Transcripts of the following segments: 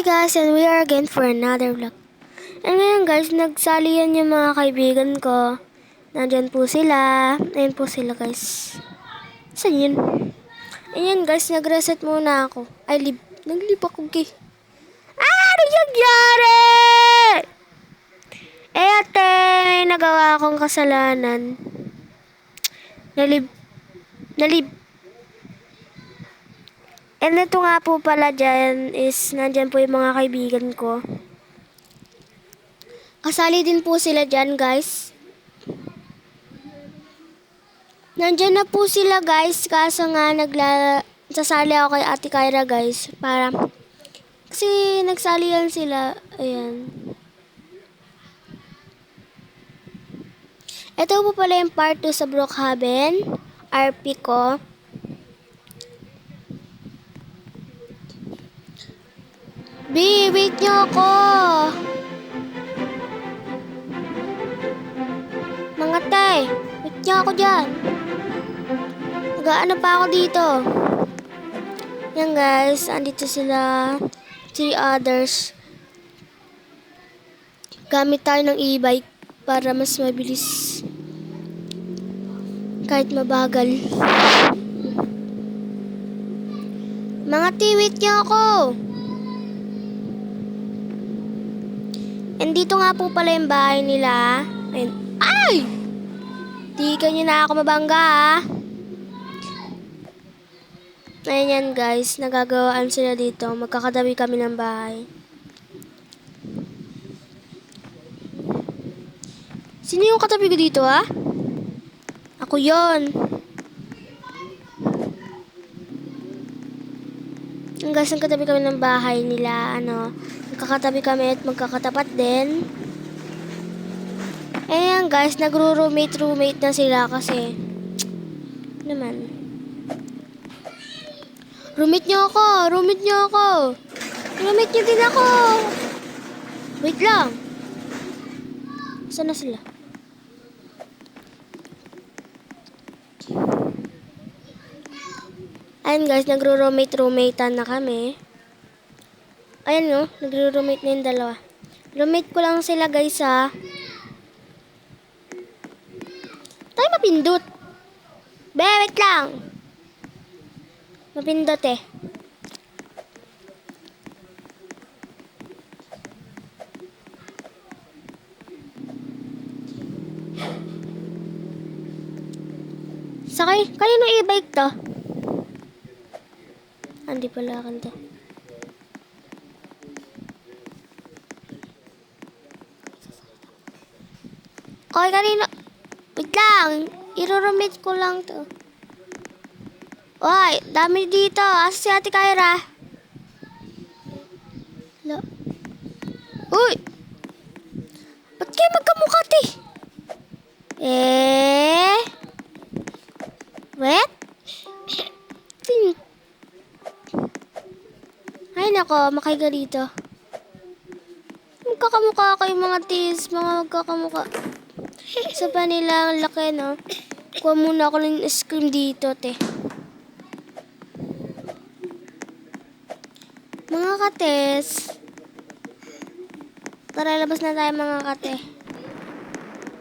Hi guys, and we are again for another vlog. And ngayon guys, nagsalian yung mga kaibigan ko. Nandyan po sila. Ayan po sila guys. Saan yun? Ayan guys, nag-reset muna ako. Ay, nag-leave ako kay. Ano nangyari? Ate, may nagawa akong kasalanan. Nalib. And ito nga po pala dyan is, nandyan po yung mga kaibigan ko. Kasali din po sila dyan, guys. Nandyan na po sila, guys. Kaso nga, sasali ako kay Ate Kyra, guys. Kasi nagsali yan sila. Ayan. Ito po pala yung part 2 sa Brookhaven. RP ko. Wait nyo ako! Mga tay, wait nyo ako dyan. Nag-ano pa ako dito. Yan guys, andito sila. 3 others. Gamit tayo ng e-bike para mas mabilis. Kahit mabagal. Mga tay, wait nyo ako! And dito nga po pala yung bahay nila. Ayun. Ay! Di kanyo na ako mabangga ah. Ayan yan guys. Nagagawaan sila dito. Magkakadabi kami ng bahay. Sino yung katabi ko dito ah? Ako yon. Guys, nagkatabi kami ng bahay nila. Magkakatabi kami at magkakatapat din. Ayan guys, nagro-roommate na sila kasi naman. Roommate nyo ako! Roommate nyo din ako! Wait lang. Saan na sila? Ayan guys, nagro-roommatean na kami. Ayan no, nagro-roommate na yung dalawa. Roommate ko lang sila guys ha. Tayo mapindot. Wait lang. Mapindot eh. Sakay, kanino e-bike to? Hindi pala akin to. Okay, kanino? Wait lang. I-roommate ko lang to. Oy, dami dito. Asa si Ate Kyra? Uy! Ba't kayo magkamukha, te? Wait? Ay, nako. Makaiga dito. Magkakamukha kayo mga tis. Mga magkakamukha. Isa pa nila ang laki, no? Kuha muna ako ng ice cream dito, te. Mga kates. Tara, labas na tayo mga kate.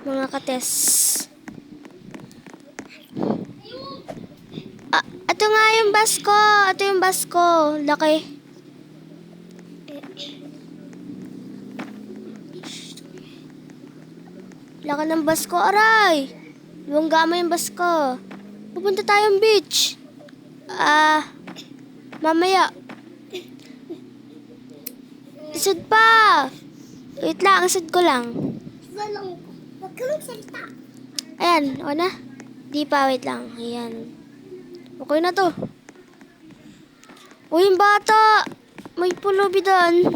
Mga kates. Ito nga yung bus ko. Ito yung bus ko. Laki. Laki ng bus ko, aray. Bungga mo yung bus ko. Pupunta tayong beach. Mamaya. Isod pa. Wait lang, isod ko lang. Huwag ka magsalita. Ayan, o na. Di pa, wait lang. Ayan. Okay na to. Uy, yung bata. May pulubi doon.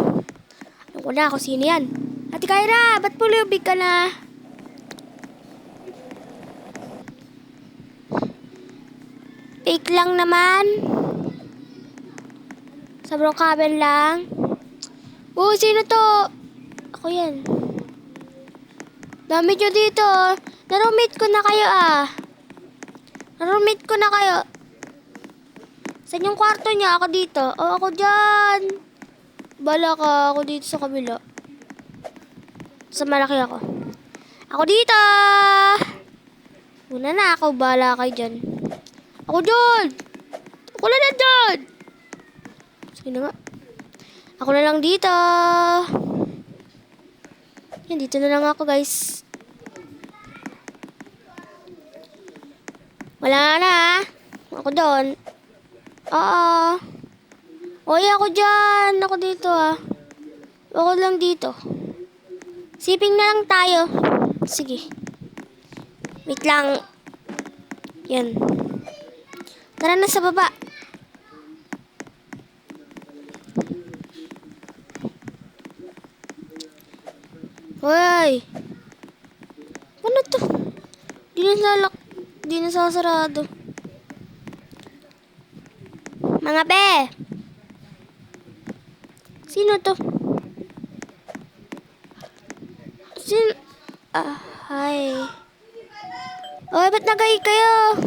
Alam ko na kung sino yan. Ate Kyra, ba't pulubi ka na? Fake lang naman. Sa Brookhaven lang. Uy, sino to? Ako yan. Dami nyo dito. Na-roommate ko na kayo ah. Na-roommate ko na kayo. Saan yung kwarto niya? Ako dito. O, ako dyan. Bala ka, ako dito sa kabila. Sa malaki ako. Ako dito! Una na ako, bala kayo dyan. Ako dyan! Ako na dyan! Sige na nga. Ako na lang dito. Yan, dito na lang ako, guys. Wala na. Ako doon. Oo. Oy, ako dyan. Ako dito, ah. Ako lang dito. Siping na lang tayo. Sige. Wait lang. Yan. Tara na sa baba. Hoy! Ano to? Di na sasarado. Mga be! Sino to? Hi. Oy, ba't nagay kayo?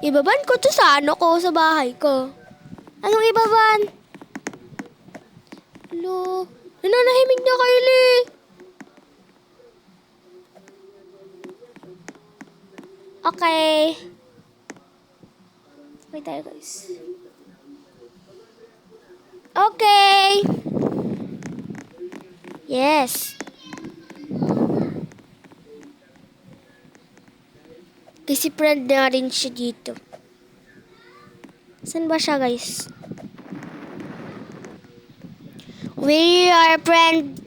Ibaban ko to sa ano ko, sa bahay ko. Anong ibaban? Hello? Nananahimik na kayo, Li. Okay. Wait tayo, guys. Okay. Yes. Kasi friend na rin siya dito. Saan ba siya, guys? We are friend.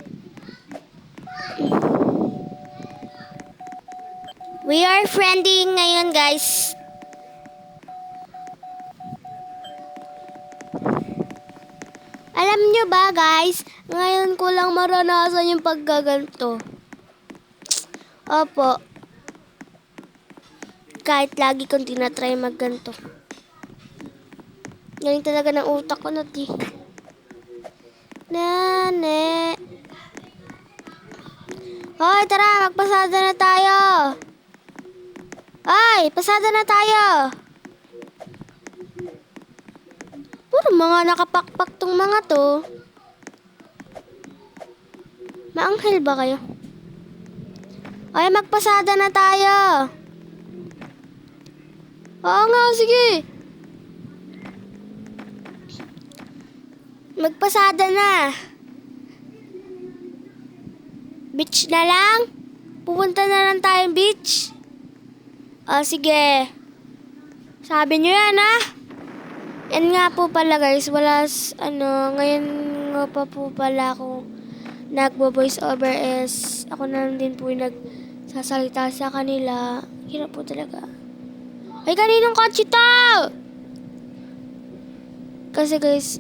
We are friending ngayon, guys. Alam nyo ba, guys? Ngayon ko lang maranasan yung paggaganto. Opo. Kahit lagi kong tinatry magganto. Galing talaga ng utak ko na di. Nane. Hoy, tara, magpasada na tayo. Ay, pasada na tayo. Puro mga nakapakpak tong mga to. Maanghel ba kayo? Ay, magpasada na tayo. Oo nga, sige. Magpasada na. Beach na lang? Pupunta na lang tayong beach? Sige. Sabi nyo yan, ha? Yan nga po pala, guys. Ngayon nga pa po pala ako nagbo-voice over is ako na lang din po yung nagsasalita sa kanila. Hirap po talaga. Ay, kaninong kotse to? Kasi, guys,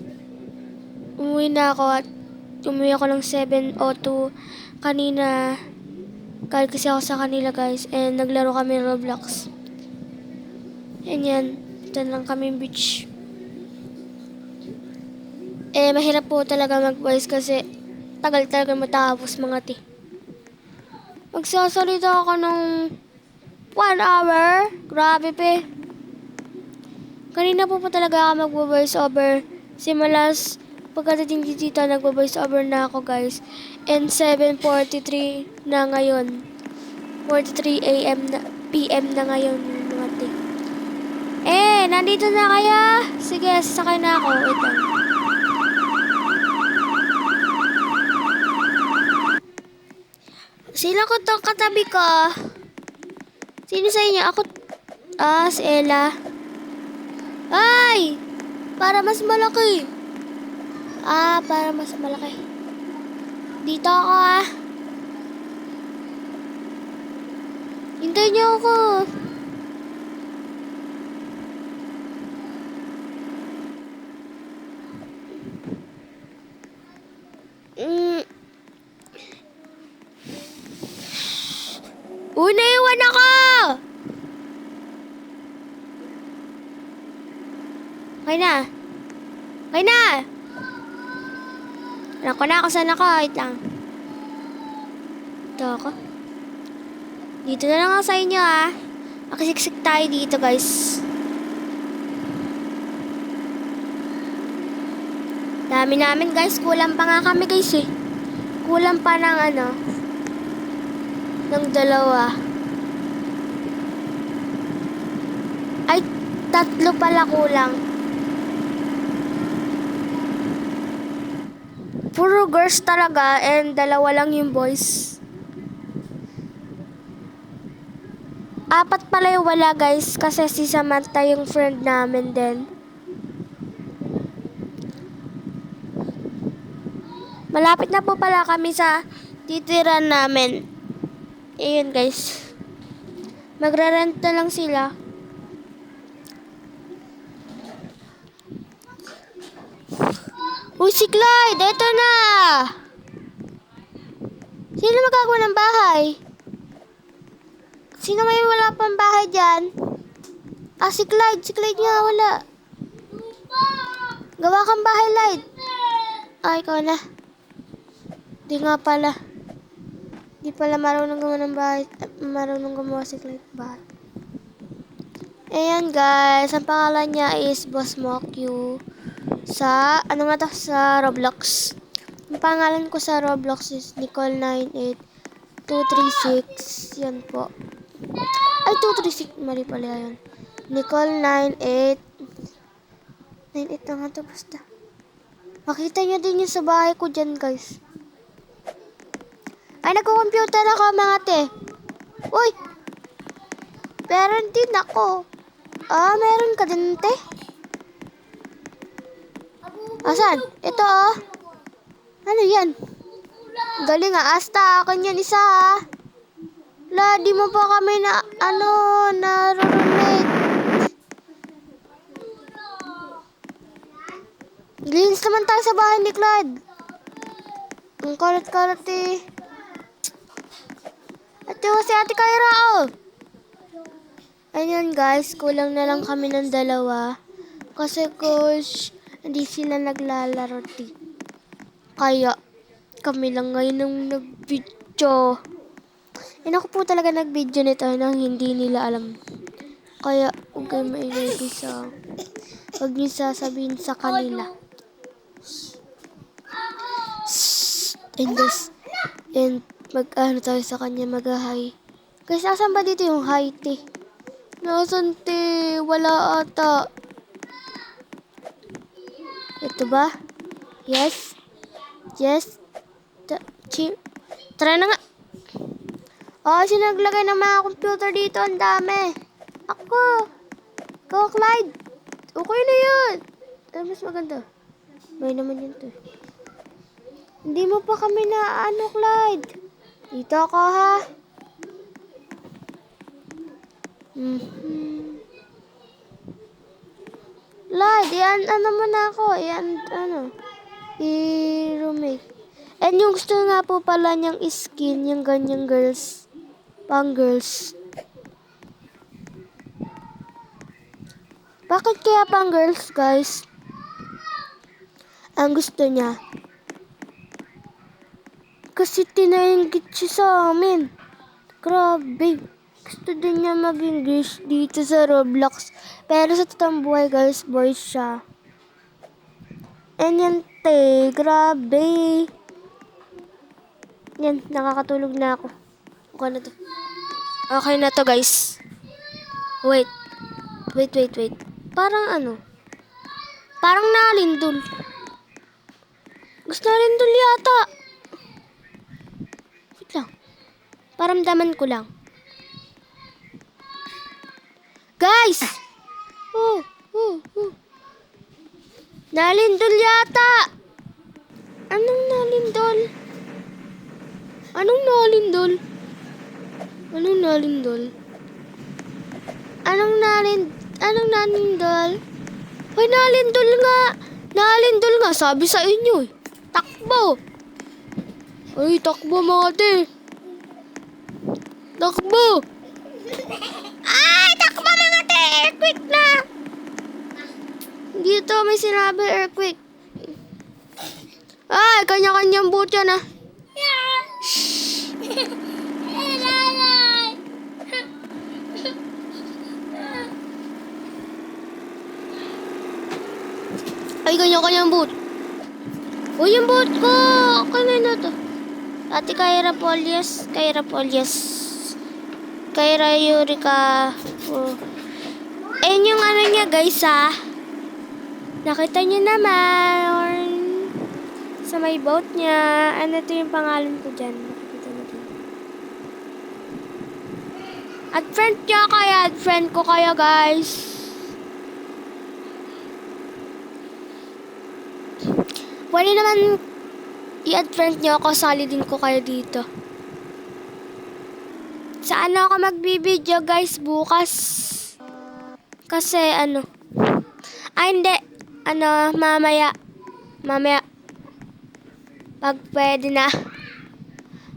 umuwi ako ng 7:02 kanina. Kahit kasi ako sa kanila, guys. And naglaro kami Roblox. Yan. Dito lang kami beach. Mahirap po talaga mag-voice kasi tagal talaga matapos mga ti. Magsasalita ako ng 1 hour. Grabe pe. Kanina po talaga ako mag-voice over. Simulas pagkadating dito, nag-voice over na ako, guys. And 7:43 na ngayon. 43 PM na ngayon. Nandito na kaya? Sige, sasakay na ako. Wait lang. Sino ko to katabi ko? Sino sa inyo? Ako. Si Ella. Ay! Para mas malaki. Para mas malaki. Dito ako, Hintayin niyo ako. Uy, naiwan ako! Okay na. Alam ko na ako saan ako. Wait lang. Ito ako. Dito na lang ako sa inyo, Makisiksik tayo dito, guys. Dami namin guys, kulang pa nga kami guys eh. Kulang pa ng ng dalawa. Ay, 3 pala kulang. Puro girls talaga and 2 lang yung boys. 4 pala yung wala guys kasi si Samantha yung friend namin din. Malapit na po pala kami sa titiran namin. Ayun guys. Magra-rent na lang sila. Uy, si Clyde! Ito na! Sino magagawa ng bahay? Sino may wala pang bahay dyan? Ah, si Clyde. Si Clyde nga wala. Gawa kang bahay, Clyde. Ah, ikaw na. Di nga pala. Di pala marunong gumawa ng bahay. Marunong gumawa si Clyde bahay. Ayan guys. Ang pangalan niya is Boss Mokyu. Sa, sa Roblox. Ang pangalan ko sa Roblox is Nicole98236. Yan po. Ay, 236. Mali pala yun. Nicole98. 98 na nga to basta. Makita nyo din yung sa bahay ko dyan guys. Ay, nagko-computer ako mga te. Uy! Meron din ako. Ah, meron ka din te? Asan? Ito oh. Ano yan? Galing ah. Asta, akin yan isa ah. La, di mo pa kami na, na-roommate. Glinis naman tayo sa bahay ni Clyde. Ang karat-karat eh. Ate ko si Ate Kyra oh. Ayun guys, kulang na lang kami ng 2. Kasi coach, hindi sila naglalaro di. Kaya, kami lang ngayon ang nag-video. Ako po talaga nag-video nito nang hindi nila alam. Kaya, huwag kayo maingay-bisa. Huwag niyo sasabihin sa kanila. And guys, and tayo sa kanya mag-hi. Guys, asan ba dito yung hi, te? Nasaan, te? Wala ata. Ito ba? Yes? Yes? Tara na nga. Oh, sinaglagay ng mga computer dito. Ang dami. Ako. Ikaw, Clyde. Okay na yun. Mas maganda. May naman yun to. Hindi mo pa kami na Clyde. Dito ako, ha? Clyde, yan, mo na ako. Yan, i-roommate. And yung gusto nga po pala niyang skin, yung ganyang girls. Pang girls. Bakit kaya pang girls, guys? Ang gusto niya. Kasi tinainggit siya sa amin. Grabe. Gusto din niya mag-English dito sa Roblox. Pero sa totoong buhay, guys, boys siya. And yan, te. Grabe. Yan, nakakatulog na ako. Okay na to. Okay na to, guys. Wait. Parang Parang nalindol. Gusto nalindol yata. Wait lang. Paramdaman ko lang. Guys! Nalindol yata. Anong nalindol? Anong nalindol? Hoy, nalindol nga. Nalindol nga. Sabi sa inyo eh. Takbo. Ay, takbo mga te. Takbo. Ay, takbo mga te. Earthquake na. Dito may sinabi earthquake. Ay, kanya-kanyang boot yan ah. Ay, kanya-kanyang boot. Uy, yung boat ko! Kanina to? Ate Kyra Polias. Kyra Eureka. Oh. Ayun yung ano niya, guys, ah. Nakita niyo naman. Sa may boat niya. Ano ito yung pangalan ko dyan? Nakita niyo dyan. At friend niya kaya. At friend ko kaya, guys. Pwede naman i-add friend niyo ako. Sali din ko kayo dito. Saan ako magbibideo, guys, bukas? Kasi, ano. Ay, hindi. Ano, mamaya. Pag pwede na.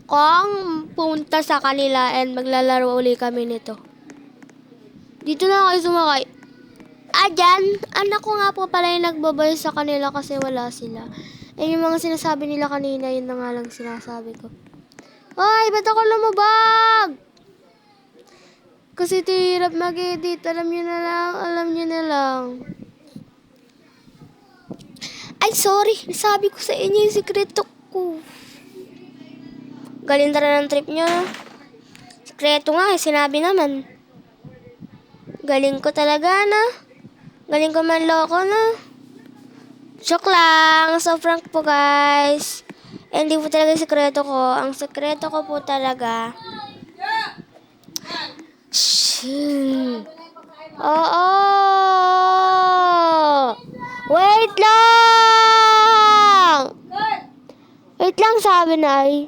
Kung pumunta sa kanila and maglalaro uli kami nito. Dito na kayo sumakay. Dyan. Anak ko nga po pala yung nagbabay sa kanila kasi wala sila. Eh, yung mga sinasabi nila kanina, yun na nga lang sinasabi ko. Hoy, ba't ako lumubag? Kasi tirap mag-edit. Alam nyo na lang. Ay, sorry. Nasabi ko sa inyo yung sikreto ko. Galing tara ng trip nyo. Sikreto nga, sinabi naman. Galing ko talaga na. Galing ko manloko na. Joke lang. So, prank po, guys. Hindi po talaga yung sikreto ko. Ang sikreto ko po talaga. Oo. Wait lang! Wait lang, sabi na ay.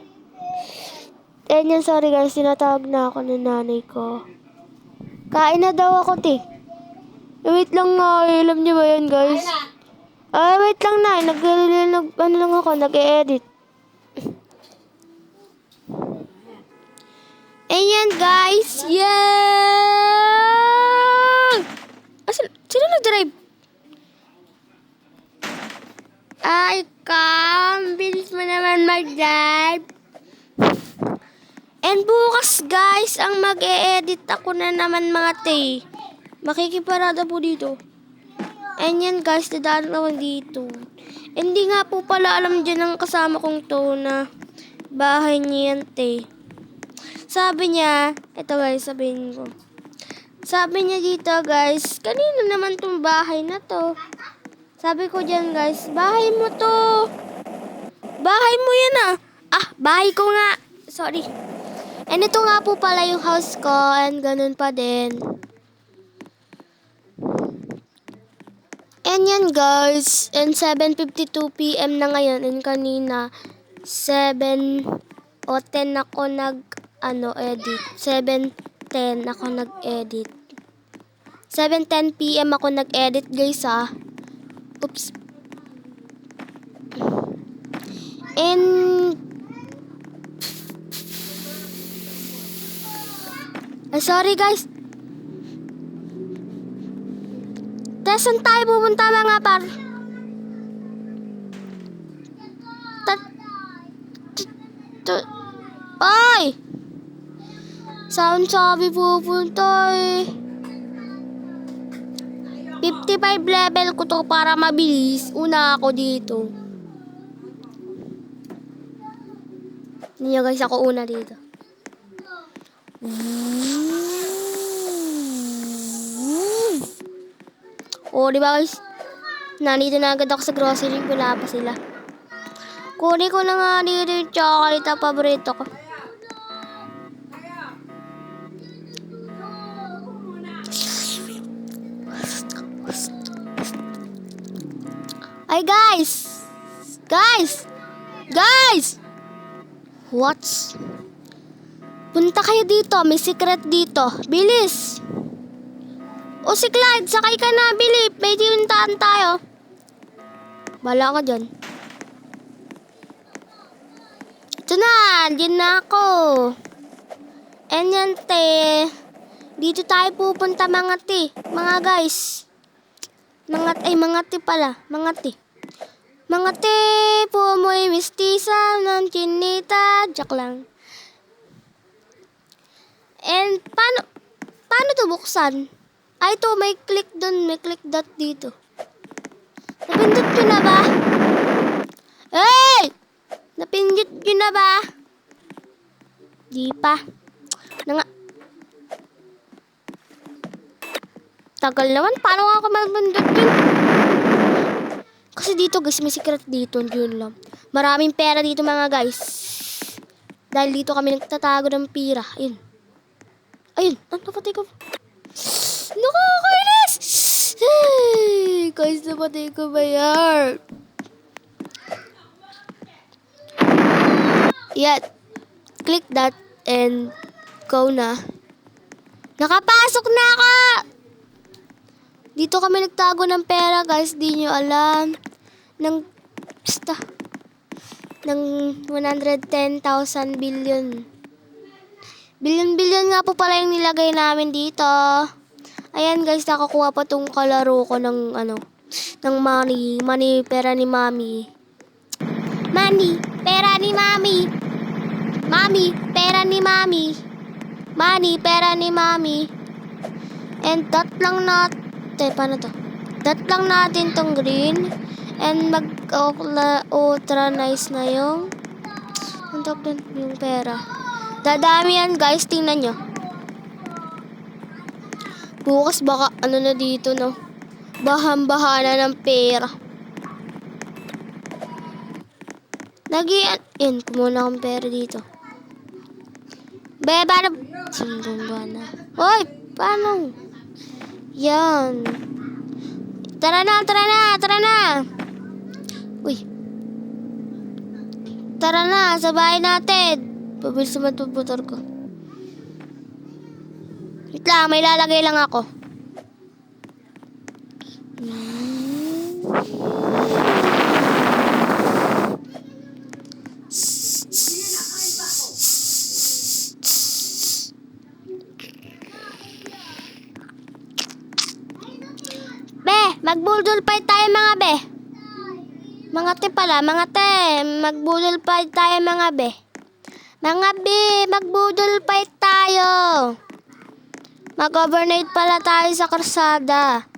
Yan, sorry guys. Tinatawag na ako ng nanay ko. Kain na daw ako, te. Wait lang nga. Alam niyo ba yan, guys? Wait lang na. Ano lang ako, nag-e-edit. Ayan, guys. Yeah! Sino nag-drive? Ay, bilis mo naman mag-drive. And bukas, guys, ang mag-e-edit ako na naman, mga te. Makikiparada po dito. And yan, guys, dadaan naman dito. Hindi nga po pala alam dyan ang kasama kong to na bahay niya yan, te. Sabi niya, ito guys, sabihin ko. Sabi niya dito, guys, kanino naman tong bahay na to? Sabi ko dyan, guys, bahay mo to. Bahay mo yan, ah. Bahay ko nga. Sorry. And ito nga po pala yung house ko. And ganun pa din. And yan, guys. And 7:52 PM na ngayon. And kanina, 7 o 10 ako edit. 7:10 ako nag-edit. 7:10 PM ako nag-edit, guys, ah. Oops. And sorry, guys. Saan tayo pupunta, mga par? Ay! Saan sabi pupunta eh? 55 level ko to para mabilis. Una ako dito. Hindi guys, ako una dito. Di ba guys? Nandito na agad ako sa grocery. Wala pa sila. Kunin ko na nga dito yung chocolate na paborito ko. Ay, guys! Guys! What? Punta kayo dito. May secret dito. Bilis! O si Clyde, sakay ka na, Billy. May tinuntaan tayo. Bala ka dyan. Ito na, dyan na ako. And yan, te. Dito tayo pupunta, mga te. Mga guys. Mga te pala. Mga te. Mga te, pumoy mistisa ng chinita. Joke lang. And paano to buksan? Ay, ito, may click doon. May click dot dito. Napindot ko na ba? Napindot nyo na ba? Di pa. Na nga. Tagal naman. Paano nga ako mapindot yun? Kasi dito guys, may secret dito. Yun lang. Maraming pera dito mga guys. Dahil dito kami nagtatago ng pira. Ayun. Ayun. Napatay ko. Nakakainis! Hey, guys, napatay ko ba yan? Yeah. Click that and go na. Nakapasok na ako! Dito kami nagtago ng pera, guys. Di nyo alam. Basta. Ng 110,000 billion. Billion nga po pala yung nilagay namin dito. Ayan, guys. Nakakuha pa tong kalaro ko ng, ng money. Money, pera ni mami. Money, pera ni mami. Mami, pera ni mami. Money, pera ni mami. And that lang natin. Paano to? Dat lang natin tong green. And mag-ultranize na yung yung pera. Dadami yan guys. Tingnan nyo. Bukas baka na dito no. Bahang-bahana ng pera. Yan. Kumuna akong pera dito. Beba na. Sundong ba na? Hoy! Paano? Yan. Tara na. Uy. Tara na, sa bahay natin. Pabilis naman itong motor ko. Wait lang, may lalagay lang ako. Magbudol fight tayo mga be. Mga te pala, mga te. Magbudol fight tayo mga be. Mga be, magbudol fight tayo. Mag-overnight pala tayo sa karsada.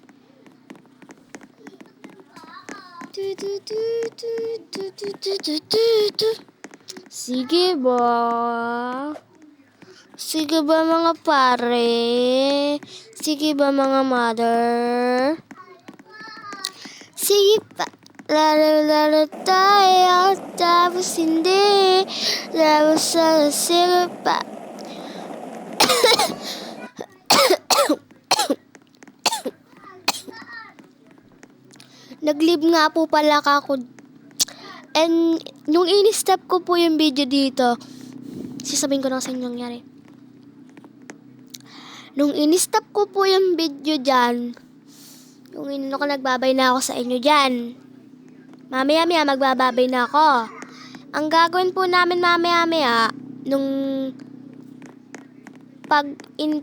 Sige ba? Sige ba mga pare? Sige ba mga mother? Sige pa. Lalo tayo. Tapos hindi. Tapos sige pa. Nag-live nga po pala ako. And nung in-stop ko po yung video dito, sasabihin ko na sa inyo nangyari. Nung in-stop ko po yung video dyan, yung nagbabay na ako sa inyo dyan. Mamaya-maya magbababay na ako. Ang gagawin po namin mamaya-maya, nung pag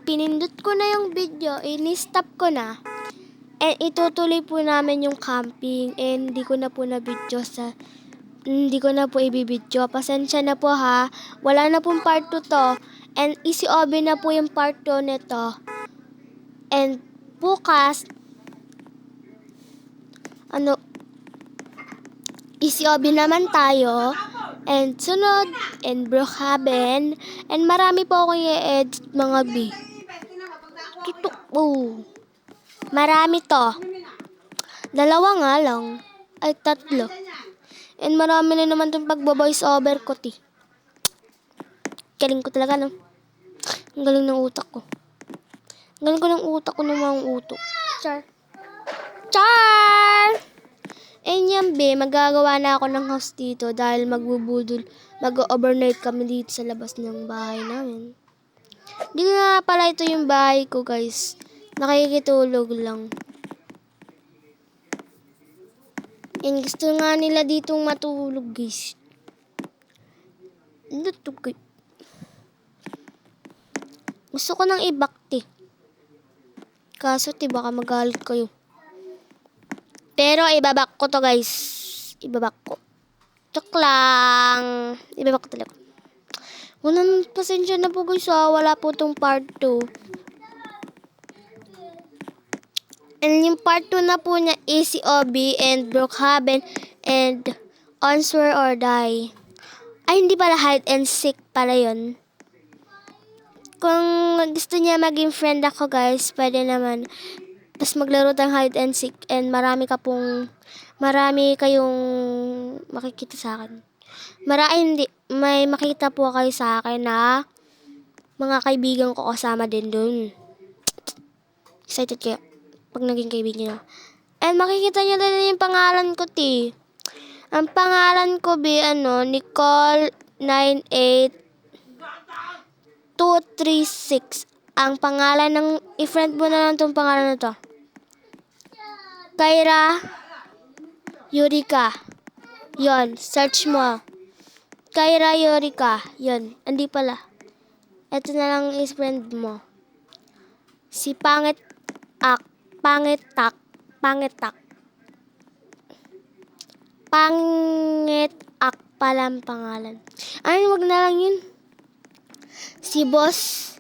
pinindot ko na yung video, in-stop ko na, and itutuloy po namin yung camping, and hindi ko na po ibibidyo. Pasensya na po ha. Wala na pong part 2 to. And easy obi na po yung part 2 nito. And bukas, easy obi naman tayo. And sunod, and Brookhaven. And marami po akong i-edit mga B. Marami to. 2 nga lang. Ay, 3. And marami na naman itong pagbo-voice over ko, ti. Galing ko talaga, no? Ang galing ng utak ko. Ang galing ko ng utak ko ng mga utok. Char! And yan, be, magagawa na ako ng house dito dahil mag-overnight kami dito sa labas ng bahay namin. Hindi nga pala ito yung bahay ko, guys. Nakikitulog lang. And gusto nga nila ditong matulog, guys. Gusto ko nang ibakti. Kaso, baka magalit kayo. Pero, ibabak ko to, guys. Ibabak ko. Joke lang. Ibabak ko talaga. Pasensya na po, guys. Wala po tong part 2. And yung part 2 na po niya, Easy Obi and Brookhaven and On Swear or Die. Ay, hindi pala hide and seek pala yun. Kung gusto niya maging friend ako guys, pwede naman. Tapos maglaro tayong hide and seek and marami kayong makikita sa akin. May makita po kayo sa akin na mga kaibigan ko kasama din dun. Excited kayo pag naging kaibigan nyo. And makikita nyo din yung pangalan ko, ti. Ang pangalan ko, Nicole 98236. Ang pangalan ng, i-friend mo na lang tong pangalan na to. Kyra Yurika. Yon, search mo. Kyra Yurika. Yon, hindi pala. Ito na lang is-friend mo. Si Pangit Tak. Pangit ak palang pangalan. Ay, wag na lang yun. Si boss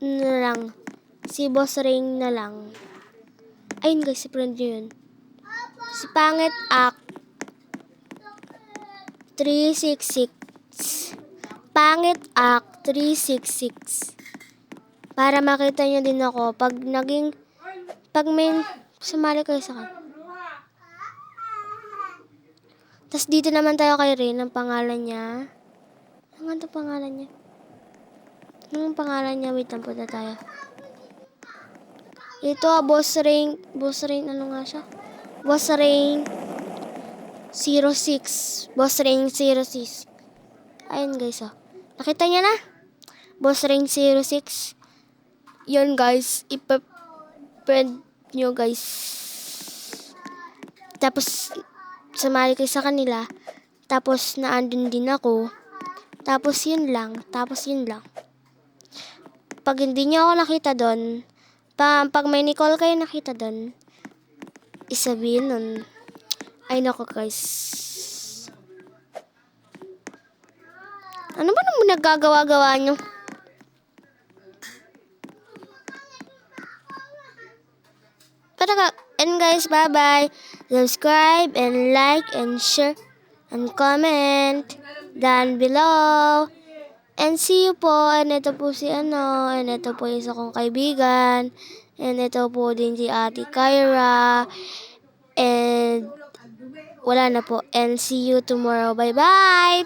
na lang. Si boss ring na lang. Ayun guys, si friend nyo yun. Si Pangit Ak 366. Pangit Ak 366. Para makita nyo din ako pag may sumali kayo sa akin. Tapos dito naman tayo kay Rin, ang pangalan niya. Ano ang pangalan niya? Anong pangalan niya? Wait lang po na tayo. Ito, Boss Rain, ano nga siya? Boss Rain 06. Boss Rain 06. Ayun guys, oh. Nakita niya na? Boss Rain 06. Yun guys, ipa-friend nyo guys. Tapos, sumali kayo sa kanila. Tapos, naandun din ako. Tapos, yun lang. Pag hindi nyo ako nakita doon, pag may Nicole kayo nakita doon, isabihin nun, ay nako guys. Ano ba naman nagagawa-gawa nyo? And guys, bye-bye. Subscribe and like and share and comment down below. And see you po. And ito po si And ito po yung isa kong kaibigan. And ito po din si Ate Kyra. And wala na po. And see you tomorrow. Bye-bye.